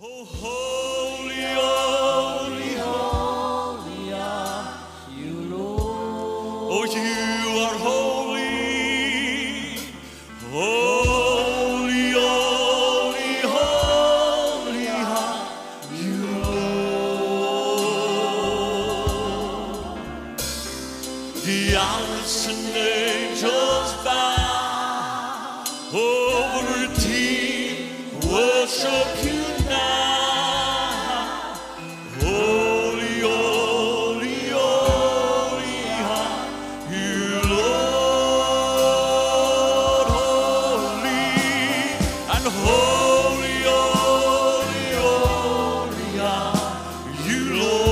Oh, holy, holy, holy are you, Lord. Oh, you are holy. Holy, holy, holy are you, Lord. The elements and angels bow over thee, worship you. Holy, holy, holy are you, Lord. Holy and holy, holy, holy are you, Lord.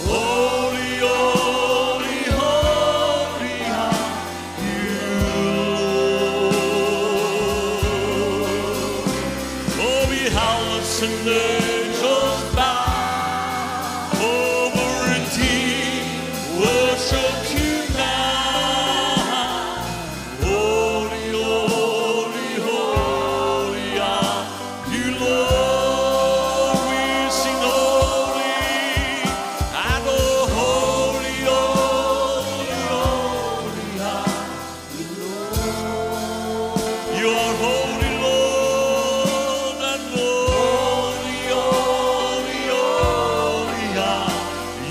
Holy, holy, holy are you, Lord. Oh, beholders and angels bow over thee, worship you now. Holy, holy, holy are you, Lord. We sing holy and oh, holy, holy, holy are you, Lord. You are holy, Lord, and holy, holy, holy are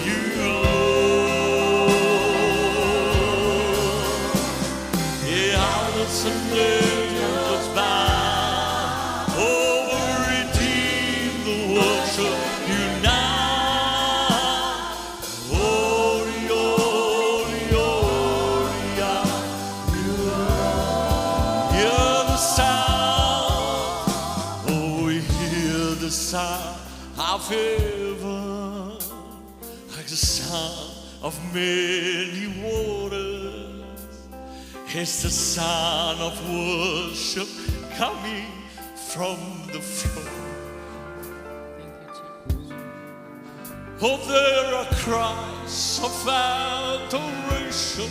you, Lord. The elements and angels bow over redeemed the worship you now. Holy, holy, holy are you, Lord. Hear the sound, oh, we hear the sound of heaven, like the sound of many waters. It's the sound of worship coming from the throne. Oh, there are cries of adoration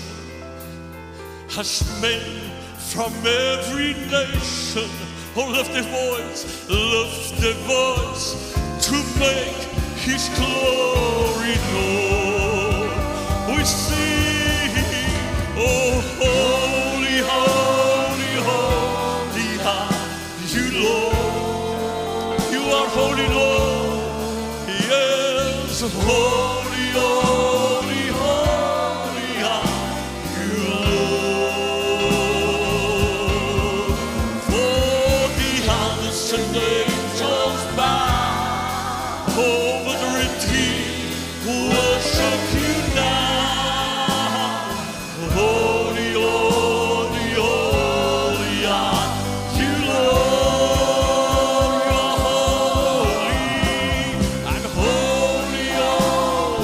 as men from every nation. Oh, lift their voice to make His glory known. We sing, oh, holy, holy, holy are you, Lord. You are holy, Lord. Yes, holy, holy, holy are you, Lord. For the elements and angels bow over the redeemed, worship you now. Holy, holy, holy are you, Lord. You are holy and holy, holy,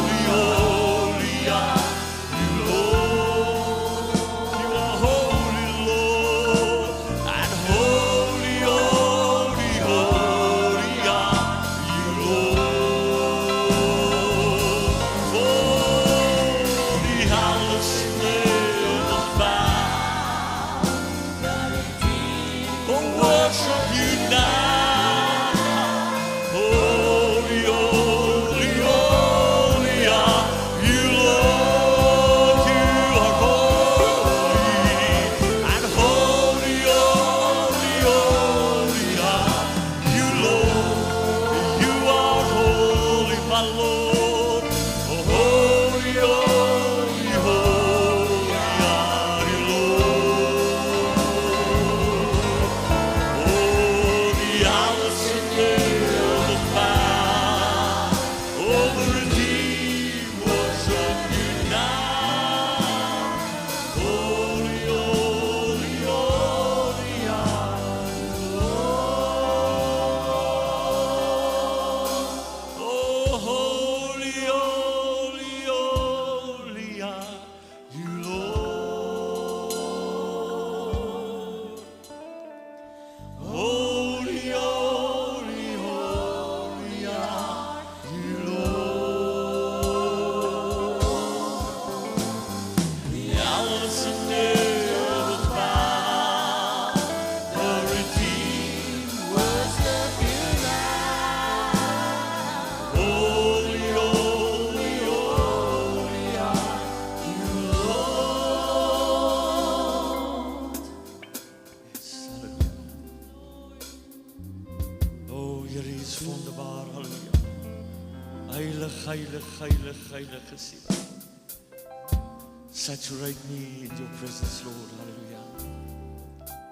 Saturate me in your presence, Lord. Hallelujah.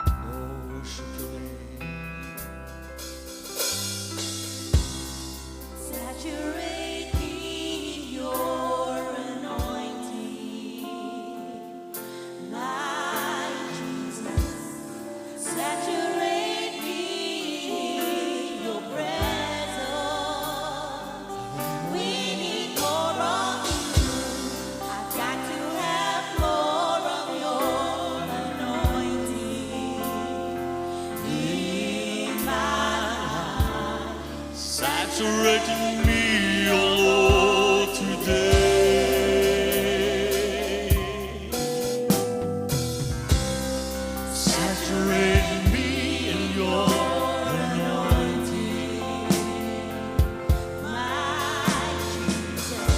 Oh, worship your name. Saturate me in your anointing, my Jesus. Saturate me in your presence. We need more of you. I've got to have more of your anointing in my life. Saturating me, oh Lord, today. Saturating me in your anointing. My Jesus.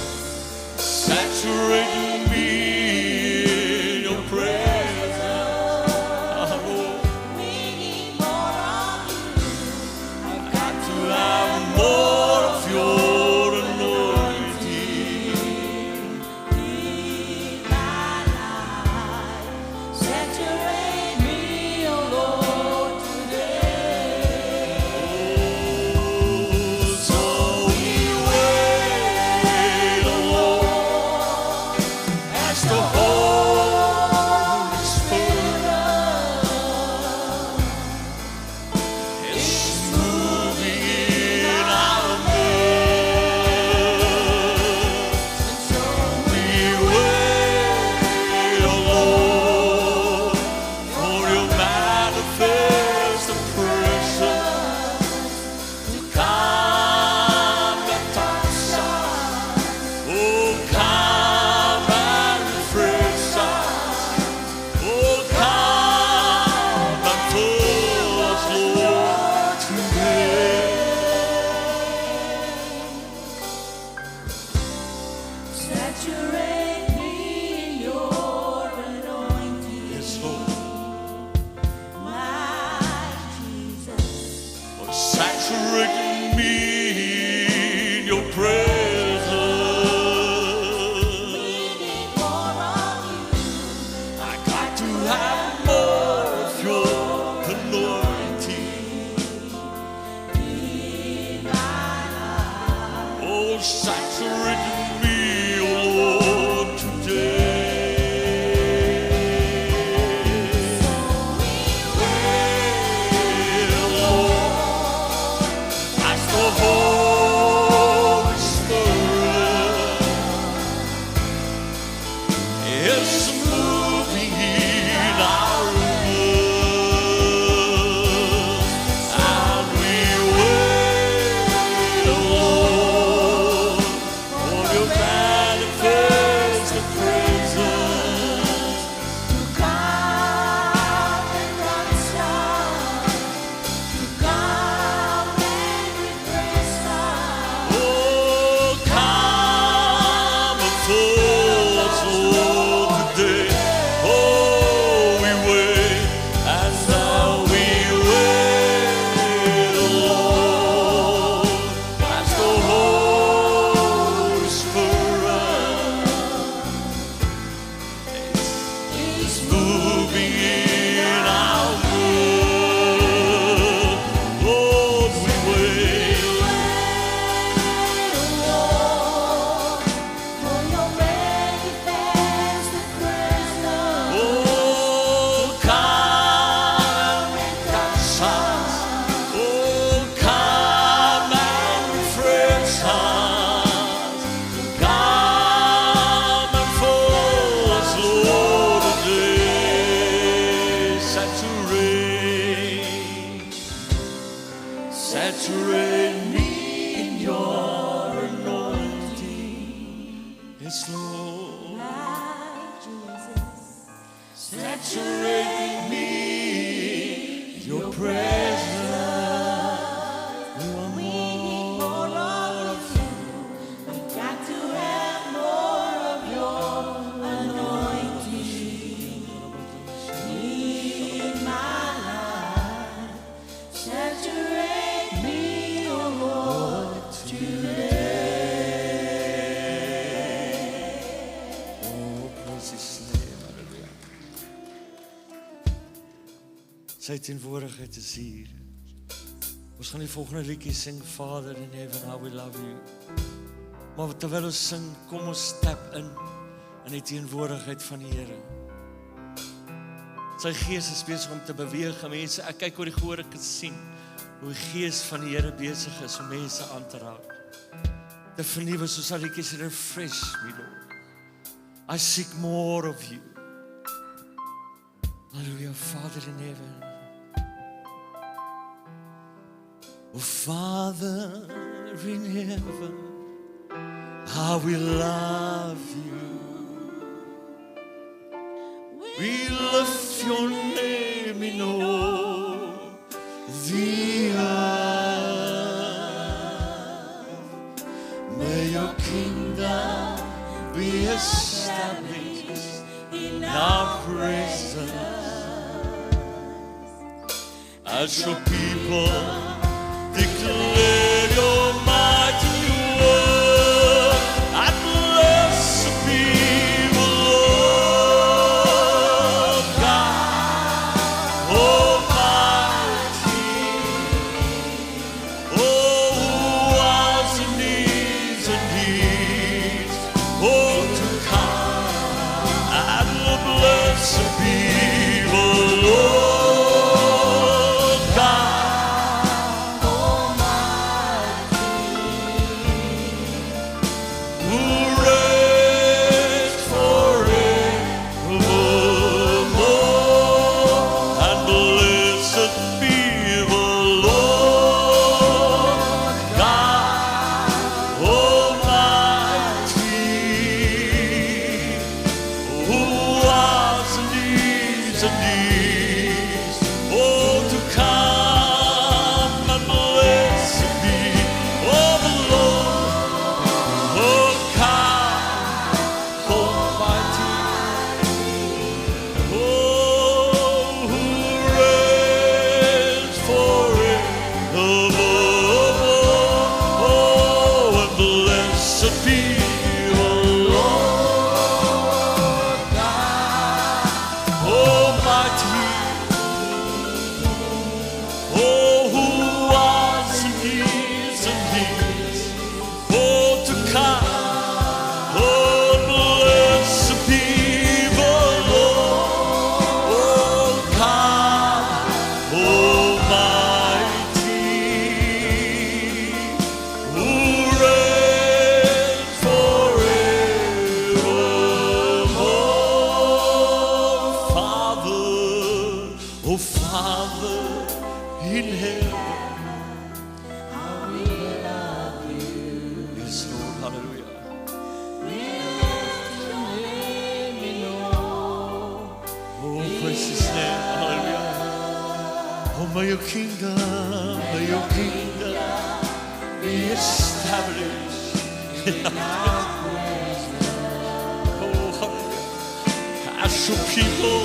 Saturating me in your presence. Oh, We need more of you. I've got to to have more of your anointing. in my life. Saturate me, oh Lord, today. So we wait, oh Lord, as the Holy Spirit is moving in our midst. We wait, oh Lord, for your manifest presence to come and touch us. Oh, come and refresh us. Oh, come and fill us, Lord, today. Saturate me in your anointing, Yes, Lord. my Jesus. Oh, saturate me in your presence. We need more of you. I got to have more of your anointing. In my life. Oh, saturate me, oh Lord, today. Wait, oh Lord, as the Holy Spirit is moving in our midst, and we wait, oh Lord, for your manifest presence. To come and touch us, to come and refresh us. Oh, come and fill us, Lord, today. Oh, we wait, and now we wait, oh Lord, as the Holy Spirit is moving in our midst. Lord, we wait. Lord, for your manifested presence. Oh, come and touch us. Oh, come and refresh us. Come and fill us, Lord, today. Saturate me in your anointing. Yes, Lord. My Jesus. Saturate me in your presence. We want We need more of you. We've got to have more of your anointing in my life. Saturate me, oh Lord, today. Praise His name. Halleluja. Sy teenwoordigheid is hier. Ons gaan die volgende liedjie sing, Father in heaven, how we love you. Maar terwyl ons sing, kom ons stap in die teenwoordigheid van die Here. Sy gees is besig om te beweeg, mense, ek kyk oor die gehoor, ek kan sien, hoe die gees van die Here besig is om mense aan te raak. Te vernuwe, soos al liedjies, refresh me, Lord. I seek more of you. Hallelujah, Father in heaven. Oh, Father in heaven, how we love you. We lift your name in all the earth. May your kingdom be established in our presence. As your people declare your mighty word, and blessed be the Lord God Almighty. Oh, who was and is and is, oh, to come, and blessed be the Lord God. May your kingdom be established in our presence. As your people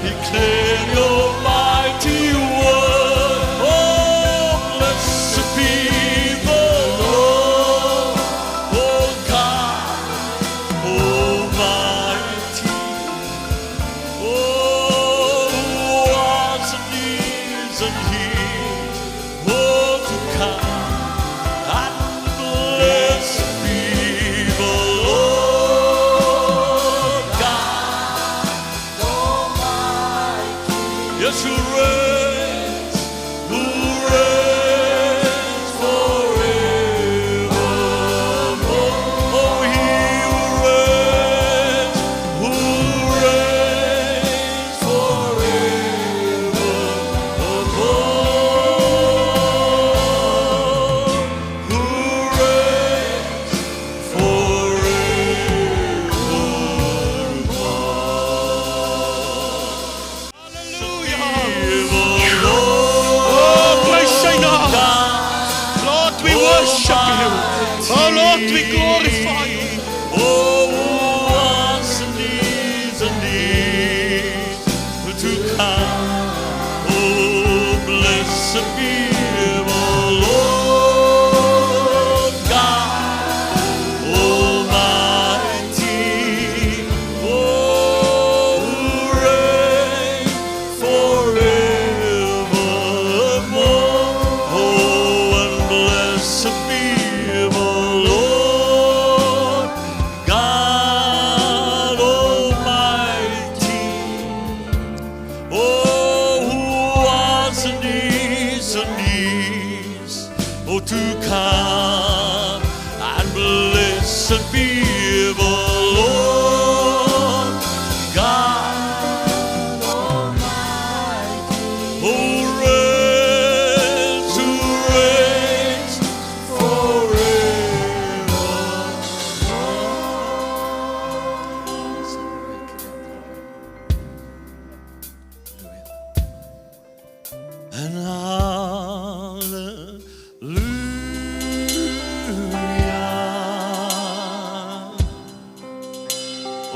declare your mighty word, oh, blessed be the Lord, oh God Almighty. And he, oh, to come, and blessed be the Lord God Almighty. Yes, who reigns forevermore. Oh, he who reigns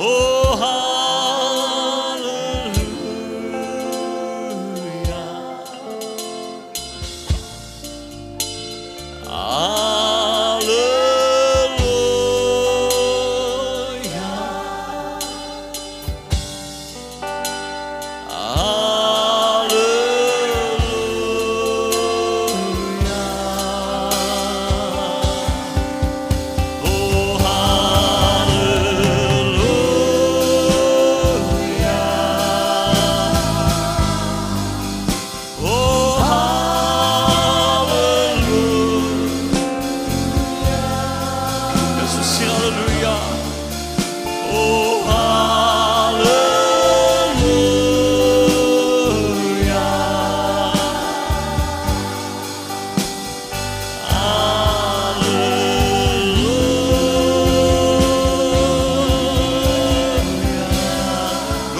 Oh, hallelujah.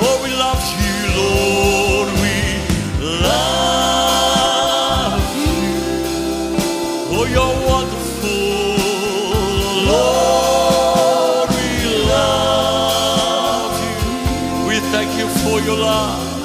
Lord, we love you, Lord, we love you. Oh, you're wonderful, Lord, we love you. We thank you for your love.